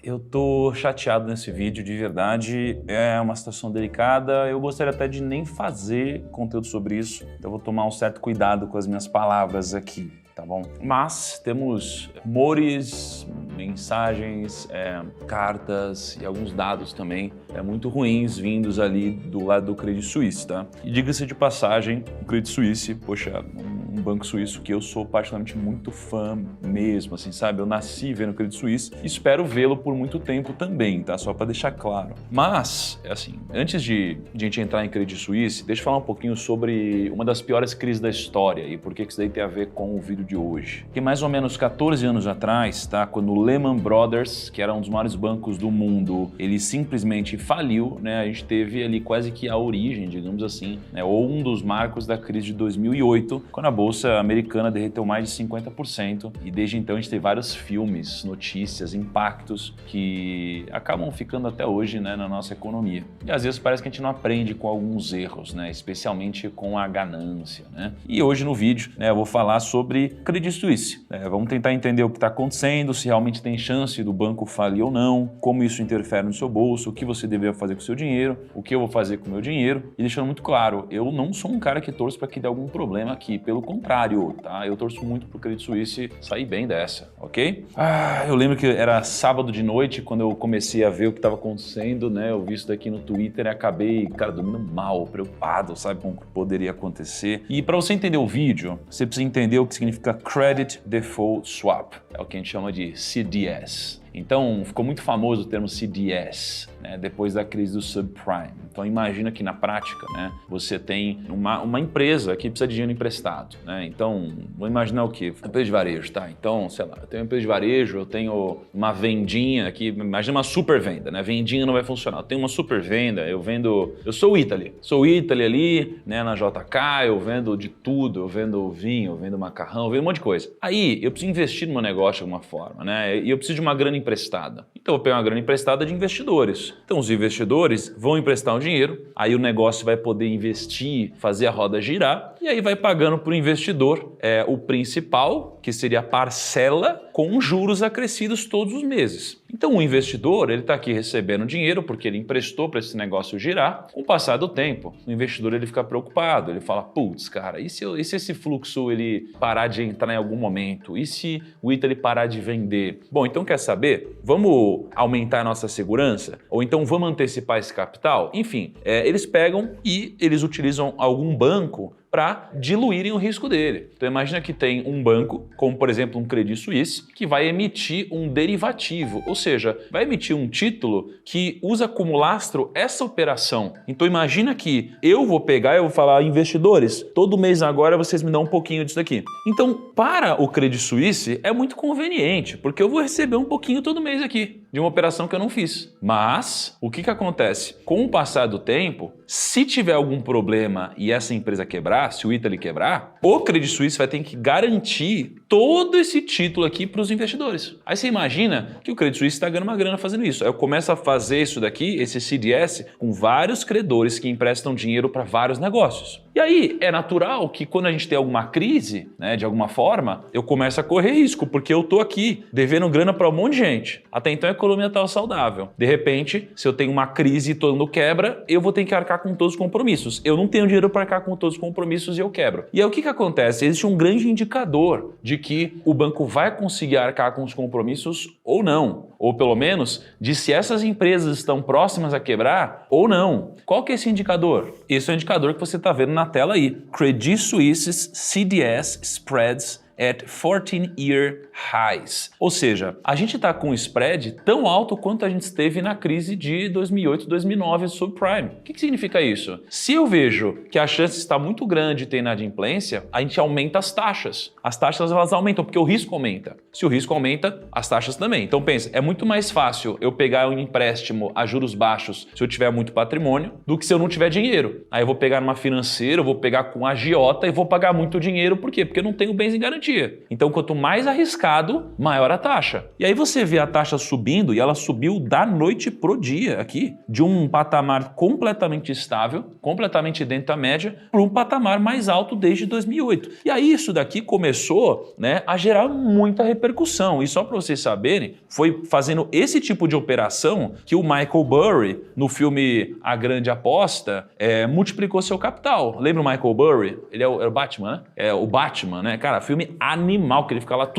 eu tô chateado nesse vídeo, de verdade. É uma situação delicada. Eu gostaria até de nem fazer conteúdo sobre isso. Então eu vou tomar um certo cuidado com as minhas palavras aqui, tá bom? Mas temos rumores, mensagens, cartas e alguns dados também muito ruins vindos ali do lado do Credit Suisse, tá? E diga-se de passagem, o Credit Suisse, poxa, um banco suíço que eu sou particularmente muito fã mesmo, assim, sabe? Eu nasci vendo o Credit Suisse e espero vê-lo por muito tempo também, tá? Só para deixar claro. Mas, assim, antes de a gente entrar em Credit Suisse, deixa eu falar um pouquinho sobre uma das piores crises da história e por que isso daí tem a ver com o vídeo de hoje. Que mais ou menos 14 anos atrás, tá? Quando o Lehman Brothers, que era um dos maiores bancos do mundo, ele simplesmente faliu, né? A gente teve ali quase que a origem, digamos assim, né? Ou um dos marcos da crise de 2008, quando a bolsa americana derreteu mais de 50%, e desde então a gente tem vários filmes, notícias, impactos que acabam ficando até hoje, né, na nossa economia. E às vezes parece que a gente não aprende com alguns erros, né, especialmente com a ganância, né? E hoje no vídeo, né, eu vou falar sobre Credit Suisse. Vamos tentar entender o que está acontecendo, se realmente tem chance do banco falir ou não, como isso interfere no seu bolso, o que você deveria fazer com o seu dinheiro, o que eu vou fazer com o meu dinheiro. E deixando muito claro, eu não sou um cara que torce para que dê algum problema aqui, pelo contrário, tá? Eu torço muito pro Credit Suisse sair bem dessa, ok? Eu lembro que era sábado de noite quando eu comecei a ver o que estava acontecendo, né? Eu vi isso daqui no Twitter e acabei, cara, dormindo mal, preocupado, sabe, com o que poderia acontecer. E para você entender o vídeo, você precisa entender o que significa Credit Default Swap, é o que a gente chama de CDS. Então, ficou muito famoso o termo CDS, né, depois da crise do subprime. Então, imagina que na prática, né, você tem uma empresa que precisa de dinheiro emprestado, né? Então, vou imaginar o quê? Uma empresa de varejo, tá? Então, sei lá, eu tenho uma empresa de varejo, eu tenho uma vendinha aqui, imagina uma super venda, né? Vendinha não vai funcionar. Eu tenho uma super venda, eu sou o Italy. Sou o Italy ali, né, na JK, eu vendo de tudo, eu vendo vinho, eu vendo macarrão, eu vendo um monte de coisa. Aí, eu preciso investir no meu negócio de alguma forma, né? E eu preciso de uma grana emprestada. Então eu vou pegar uma grana emprestada de investidores. Então os investidores vão emprestar um dinheiro, aí o negócio vai poder investir, fazer a roda girar, e aí vai pagando para o investidor o principal, que seria a parcela, com juros acrescidos todos os meses. Então o investidor, ele está aqui recebendo dinheiro porque ele emprestou para esse negócio girar. Com o passar do tempo, o investidor ele fica preocupado, ele fala, putz, cara, e se esse fluxo ele parar de entrar em algum momento? E se o Italy parar de vender? Bom, então quer saber? Vamos aumentar a nossa segurança? Ou então vamos antecipar esse capital? Enfim, eles pegam e eles utilizam algum banco para diluírem o risco dele. Então imagina que tem um banco, como por exemplo um Credit Suisse, que vai emitir um derivativo, ou seja, vai emitir um título que usa como lastro essa operação. Então imagina que eu vou pegar e vou falar, investidores, todo mês agora vocês me dão um pouquinho disso daqui. Então para o Credit Suisse é muito conveniente, porque eu vou receber um pouquinho todo mês aqui, de uma operação que eu não fiz. Mas o que acontece? Com o passar do tempo, se tiver algum problema e essa empresa quebrar, se o Italy quebrar, o Credit Suisse vai ter que garantir todo esse título aqui para os investidores. Aí você imagina que o Credit Suisse está ganhando uma grana fazendo isso. Aí eu começo a fazer isso daqui, esse CDS, com vários credores que emprestam dinheiro para vários negócios. E aí é natural que quando a gente tem alguma crise, né, de alguma forma, eu começo a correr risco, porque eu tô aqui devendo grana para um monte de gente. Até então a economia estava saudável. De repente, se eu tenho uma crise e todo mundo quebra, eu vou ter que arcar com todos os compromissos. Eu não tenho dinheiro para arcar com todos os compromissos e eu quebro. E aí o que acontece? Existe um grande indicador de que o banco vai conseguir arcar com os compromissos ou não. Ou pelo menos de se essas empresas estão próximas a quebrar ou não. Qual que é esse indicador? Esse é o indicador que você está vendo na tela aí. Credit Suisse's CDS Spreads at 14-year highs. Ou seja, a gente está com um spread tão alto quanto a gente esteve na crise de 2008, 2009 subprime. O que significa isso? Se eu vejo que a chance está muito grande de ter inadimplência, a gente aumenta as taxas. As taxas elas aumentam porque o risco aumenta. Se o risco aumenta, as taxas também. Então pensa, é muito mais fácil eu pegar um empréstimo a juros baixos se eu tiver muito patrimônio do que se eu não tiver dinheiro. Aí eu vou pegar numa financeira, eu vou pegar com a agiota e vou pagar muito dinheiro. Por quê? Porque eu não tenho bens em garantia. dia. Então, quanto mais arriscado, maior a taxa. E aí você vê a taxa subindo, e ela subiu da noite pro dia aqui, de um patamar completamente estável, completamente dentro da média, para um patamar mais alto desde 2008. E aí isso daqui começou, né, a gerar muita repercussão. E só para vocês saberem, foi fazendo esse tipo de operação que o Michael Burry, no filme A Grande Aposta, multiplicou seu capital. Lembra o Michael Burry? Ele é o Batman, né? É o Batman, né? Cara, filme animal, que ele fica lá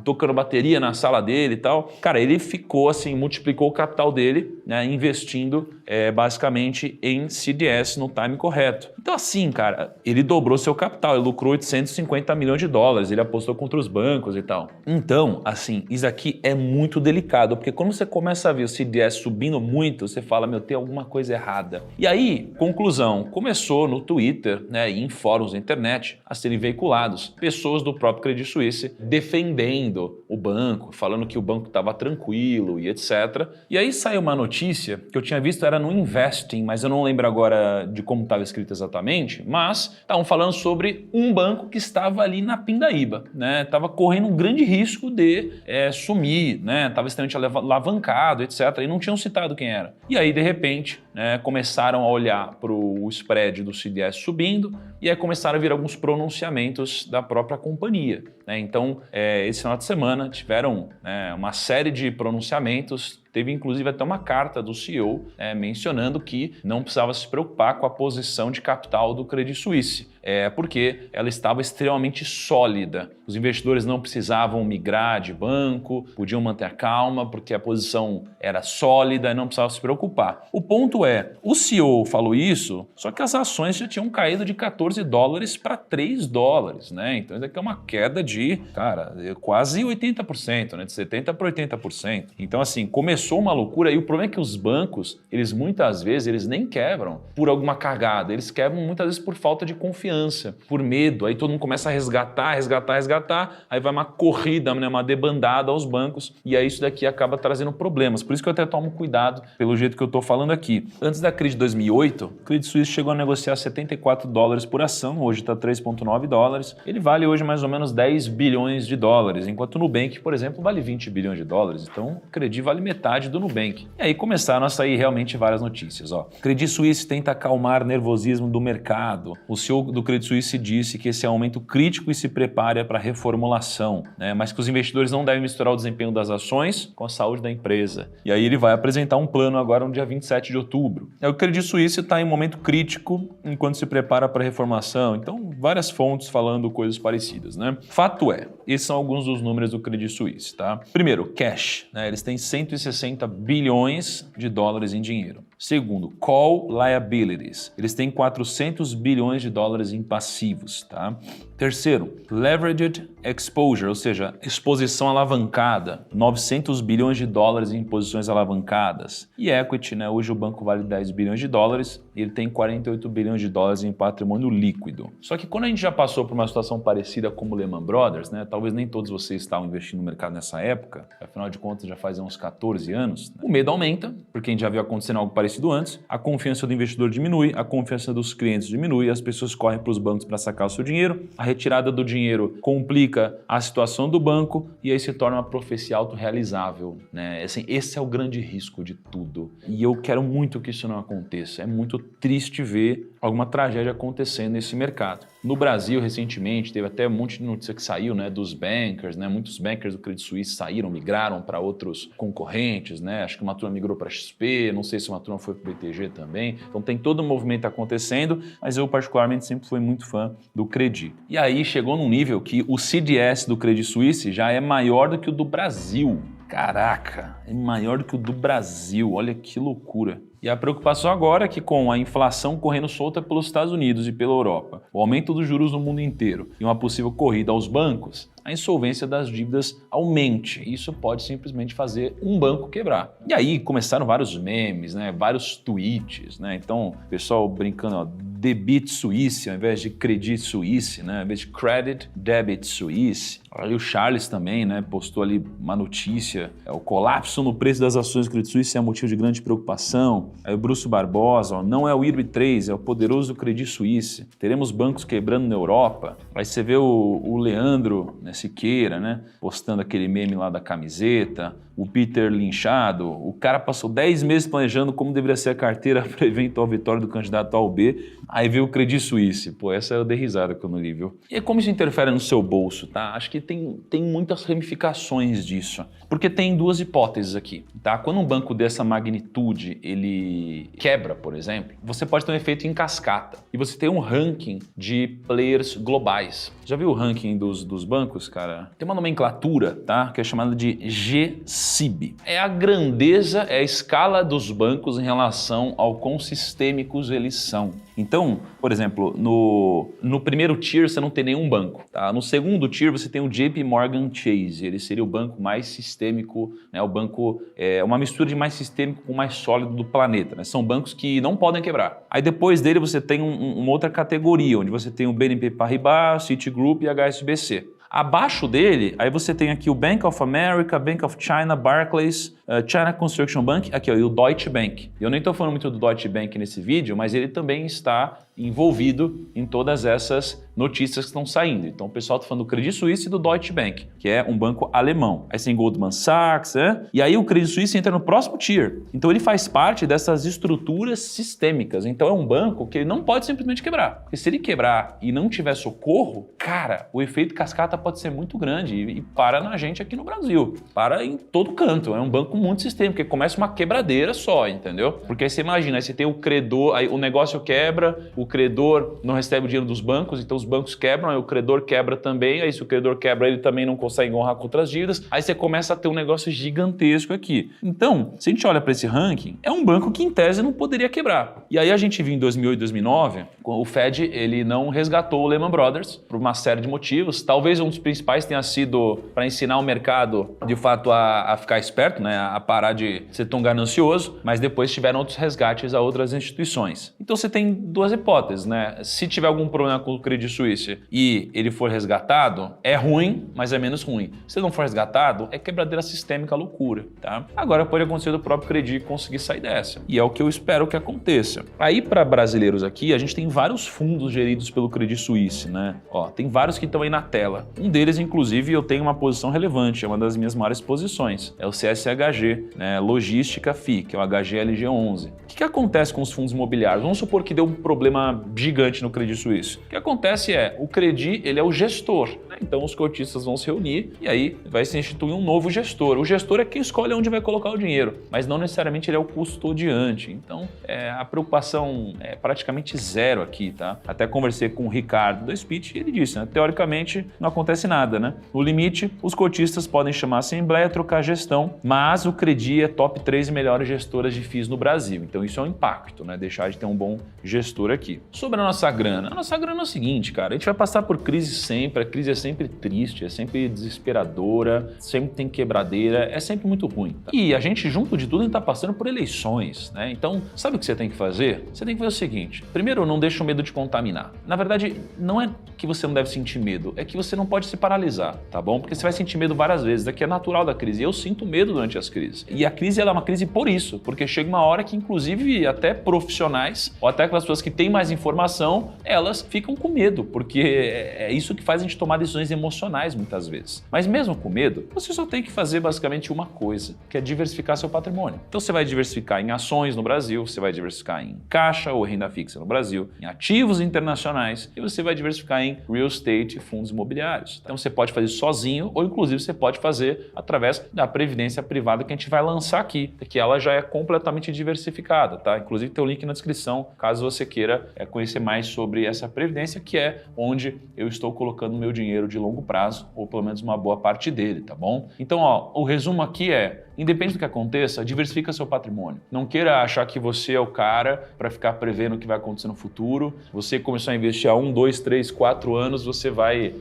tocando bateria na sala dele e tal. Cara, ele ficou assim, multiplicou o capital dele, né, investindo basicamente em CDS no time correto. Então assim, cara, ele dobrou seu capital, ele lucrou 850 milhões de dólares, ele apostou contra os bancos e tal. Então, assim, isso aqui é muito delicado, porque quando você começa a ver o CDS subindo muito, você fala, meu, tem alguma coisa errada. E aí, conclusão, começou no Twitter, né, e em fóruns da internet a serem veiculados pessoas do próprio Credit Suisse defendendo o banco, falando que o banco estava tranquilo e etc. E aí saiu uma notícia que eu tinha visto, era no Investing, mas eu não lembro agora de como estava escrito exatamente, mas estavam falando sobre um banco que estava ali na pindaíba, né? Estava correndo um grande risco de sumir, né? Estava extremamente alavancado, etc. E não tinham citado quem era. E aí, de repente, né, começaram a olhar para o spread do CDS subindo e aí começaram a vir alguns pronunciamentos da própria companhia, né? Então, esse final de semana tiveram uma série de pronunciamentos. Teve inclusive até uma carta do CEO mencionando que não precisava se preocupar com a posição de capital do Credit Suisse, porque ela estava extremamente sólida. Os investidores não precisavam migrar de banco, podiam manter a calma porque a posição era sólida e não precisava se preocupar. O ponto o CEO falou isso, só que as ações já tinham caído de 14 dólares para 3 dólares, né? Então isso aqui é uma queda de, cara, quase 80%, né? De 70% para 80%. Então assim, começou uma loucura e o problema é que os bancos, eles muitas vezes, eles nem quebram por alguma cagada, eles quebram muitas vezes por falta de confiança, por medo, aí todo mundo começa a resgatar, aí vai uma corrida, né, uma debandada aos bancos e aí isso daqui acaba trazendo problemas. Por isso que eu até tomo cuidado pelo jeito que eu tô falando aqui. Antes da crise de 2008, o Credit Suisse chegou a negociar 74 dólares por ação, hoje está 3,9 dólares. Ele vale hoje mais ou menos 10 bilhões de dólares, enquanto o Nubank, por exemplo, vale 20 bilhões de dólares. Então, o Credit vale metade do Nubank. E aí começaram a sair realmente várias notícias. Credit Suisse tenta acalmar nervosismo do mercado. O CEO do Credit Suisse disse que esse é um momento crítico e se prepara para reformulação, né? Mas que os investidores não devem misturar o desempenho das ações com a saúde da empresa. E aí ele vai apresentar um plano agora no dia 27 de outubro. O Credit Suisse está em um momento crítico enquanto se prepara para a reformação. Então, várias fontes falando coisas parecidas, né? Fato esses são alguns dos números do Credit Suisse, tá? Primeiro, cash, né? Eles têm 160 bilhões de dólares em dinheiro. Segundo, call liabilities. Eles têm 400 bilhões de dólares em passivos, tá? Terceiro, leveraged exposure, ou seja, exposição alavancada, 900 bilhões de dólares em posições alavancadas. E equity, né? Hoje o banco vale 10 bilhões de dólares e ele tem 48 bilhões de dólares em patrimônio líquido. Só que quando a gente já passou por uma situação parecida como o Lehman Brothers, né? Talvez nem todos vocês estavam investindo no mercado nessa época, afinal de contas já faz uns 14 anos, né? O medo aumenta, porque a gente já viu acontecendo algo parecido antes, a confiança do investidor diminui, a confiança dos clientes diminui, as pessoas correm para os bancos para sacar o seu dinheiro, a retirada do dinheiro complica a situação do banco e aí se torna uma profecia autorrealizável, né? Assim, esse é o grande risco de tudo. E eu quero muito que isso não aconteça. É muito triste ver alguma tragédia acontecendo nesse mercado. No Brasil, recentemente, teve até um monte de notícia que saiu, né, dos bankers, né? Muitos bankers do Credit Suisse saíram, migraram para outros concorrentes, né? Acho que uma turma migrou para XP, não sei se uma turma foi para o BTG também. Então tem todo um movimento acontecendo, mas eu particularmente sempre fui muito fã do Credit. E aí chegou num nível que o CDS do Credit Suisse já é maior do que o do Brasil. Caraca, é maior do que o do Brasil, olha que loucura. E a preocupação agora é que com a inflação correndo solta pelos Estados Unidos e pela Europa, o aumento dos juros no mundo inteiro e uma possível corrida aos bancos, a insolvência das dívidas aumente. Isso pode simplesmente fazer um banco quebrar. E aí começaram vários memes, né? Vários tweets, né? Então, o pessoal brincando, Debit Suisse, ao invés de Credit Suisse, né? Ao invés de Credit Debit Suisse. Aí o Charles também, né, postou ali uma notícia, o colapso no preço das ações do Credit Suisse é motivo de grande preocupação. Aí o Bruce Barbosa, ó, não é o IRB3, é o poderoso Credit Suisse. Teremos bancos quebrando na Europa. Aí você vê o Leandro, né, Siqueira, né, postando aquele meme lá da camiseta, o Peter linchado, o cara passou 10 meses planejando como deveria ser a carteira para eventual vitória do candidato A ou B, aí veio o Credit Suisse. Pô, essa eu dei risada quando li, viu? E como isso interfere no seu bolso, tá? Acho que tem muitas ramificações disso, porque tem duas hipóteses aqui, tá? Quando um banco dessa magnitude, ele quebra, por exemplo, você pode ter um efeito em cascata e você tem um ranking de players globais. Já viu o ranking dos bancos, cara? Tem uma nomenclatura, tá? Que é chamada de G-SIB. É a grandeza, é a escala dos bancos em relação ao quão sistêmicos eles são. Então, por exemplo, no primeiro tier você não tem nenhum banco, tá? No segundo tier você tem o JP Morgan Chase, ele seria o banco mais sistêmico, né? O banco é uma mistura de mais sistêmico com mais sólido do planeta, né? São bancos que não podem quebrar. Aí depois dele você tem uma outra categoria, onde você tem o BNP Paribas, Citigroup e HSBC. Abaixo dele, aí você tem aqui o Bank of America, Bank of China, Barclays, China Construction Bank, aqui ó, e o Deutsche Bank. Eu nem estou falando muito do Deutsche Bank nesse vídeo, mas ele também está envolvido em todas essas notícias que estão saindo. Então o pessoal está falando do Credit Suisse e do Deutsche Bank, que é um banco alemão. Aí tem Goldman Sachs, né? E aí o Credit Suisse entra no próximo tier. Então ele faz parte dessas estruturas sistêmicas. Então é um banco que ele não pode simplesmente quebrar. Porque se ele quebrar e não tiver socorro, cara, o efeito cascata pode ser muito grande e para na gente aqui no Brasil. Para em todo canto. É um banco muito sistêmico, porque começa uma quebradeira só, entendeu? Porque aí você imagina, aí você tem o credor, aí o negócio quebra, o credor não recebe o dinheiro dos bancos, então os bancos quebram, aí o credor quebra também, aí se o credor quebra, ele também não consegue honrar contra as dívidas, aí você começa a ter um negócio gigantesco aqui. Então, se a gente olha para esse ranking, é um banco que em tese não poderia quebrar. E aí a gente viu em 2008, 2009, o Fed, ele não resgatou o Lehman Brothers por uma série de motivos. Talvez um dos principais tenha sido para ensinar o mercado, de fato, a ficar esperto, né, a parar de ser tão ganancioso, mas depois tiveram outros resgates a outras instituições. Então você tem duas hipóteses, né? Se tiver algum problema com o Credit Suisse e ele for resgatado, é ruim, mas é menos ruim. Se não for resgatado, é quebradeira sistêmica, loucura, tá? Agora pode acontecer do próprio Credit conseguir sair dessa. E é o que eu espero que aconteça. Aí para brasileiros aqui, a gente tem vários fundos geridos pelo Credit Suisse, né? Ó, tem vários que estão aí na tela. Um deles, inclusive, eu tenho uma posição relevante, é uma das minhas maiores posições. É o CSHG, né? Logística FI, que é o HGLG11. O que acontece com os fundos imobiliários? Vamos supor que deu um problema gigante no Credit Suisse. O que acontece é, o Credit, ele é o gestor, né? Então os cotistas vão se reunir e aí vai se instituir um novo gestor. O gestor é quem escolhe onde vai colocar o dinheiro, mas não necessariamente ele é o custodiante. Então a preocupação é praticamente zero aqui, tá? Até conversei com o Ricardo da Speech e ele disse, né? Teoricamente não acontece nada, né? No limite, os cotistas podem chamar a assembleia, trocar a gestão, mas o Credit é top 3 melhores gestoras de FIIs no Brasil. Então isso é um impacto, né? Deixar de ter um bom gestor aqui. Sobre a nossa grana é o seguinte, cara, a gente vai passar por crise sempre, a crise é sempre triste, é sempre desesperadora, sempre tem quebradeira, é sempre muito ruim. E a gente, junto de tudo, a gente tá passando por eleições, né? Então, sabe o que você tem que fazer? Você tem que fazer o seguinte, primeiro, não deixa o medo te contaminar. Na verdade, não é que você não deve sentir medo, é que você não pode se paralisar, tá bom? Porque você vai sentir medo várias vezes, daqui é natural da crise, eu sinto medo durante as crises. E a crise, ela é uma crise por isso, porque chega uma hora que, inclusive, até profissionais, ou até aquelas pessoas que têm mais informação, elas ficam com medo, porque é isso que faz a gente tomar decisões emocionais muitas vezes. Mas mesmo com medo, você só tem que fazer basicamente uma coisa, que é diversificar seu patrimônio. Então você vai diversificar em ações no Brasil, você vai diversificar em caixa ou renda fixa no Brasil, em ativos internacionais e você vai diversificar em real estate e fundos imobiliários. Então você pode fazer sozinho ou inclusive você pode fazer através da previdência privada que a gente vai lançar aqui, que ela já é completamente diversificada, tá? Inclusive tem o link na descrição, caso você queira conhecer mais sobre essa previdência, que é onde eu estou colocando meu dinheiro de longo prazo, ou pelo menos uma boa parte dele, tá bom? Então, ó, o resumo aqui é, independente do que aconteça, diversifica seu patrimônio. Não queira achar que você é o cara para ficar prevendo o que vai acontecer no futuro. Você começou a investir há 1, 2, 3, 4 anos, você vai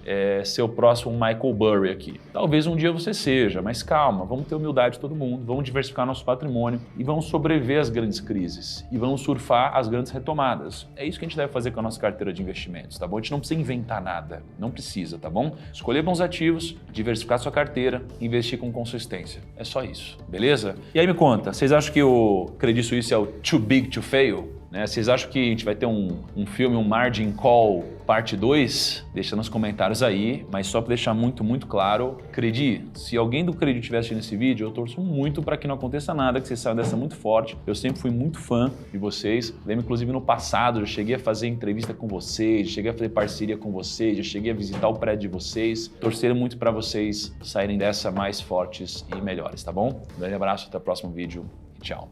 ser o próximo Michael Burry aqui. Talvez um dia você seja, mas calma, vamos ter humildade todo mundo, vamos diversificar nosso patrimônio e vamos sobreviver às grandes crises e vamos surfar as grandes retomadas. É isso que a gente deve fazer com a nossa carteira de investimentos, tá bom? A gente não precisa inventar nada, não precisa, tá bom? Escolher bons ativos, diversificar sua carteira, investir com consistência. É só isso, beleza? E aí me conta, vocês acham que o Credit Suisse é o too big to fail? Vocês acham que a gente vai ter um filme, um Margin Call parte 2? Deixa nos comentários aí, mas só para deixar muito claro, Credit, se alguém do Credit estiver assistindo esse vídeo, eu torço muito para que não aconteça nada, que vocês saiam dessa muito forte. Eu sempre fui muito fã de vocês. Lembro, inclusive, no passado, eu cheguei a fazer entrevista com vocês, cheguei a fazer parceria com vocês, eu cheguei a visitar o prédio de vocês. Torcer muito para vocês saírem dessa mais fortes e melhores, tá bom? Um grande abraço, até o próximo vídeo e tchau.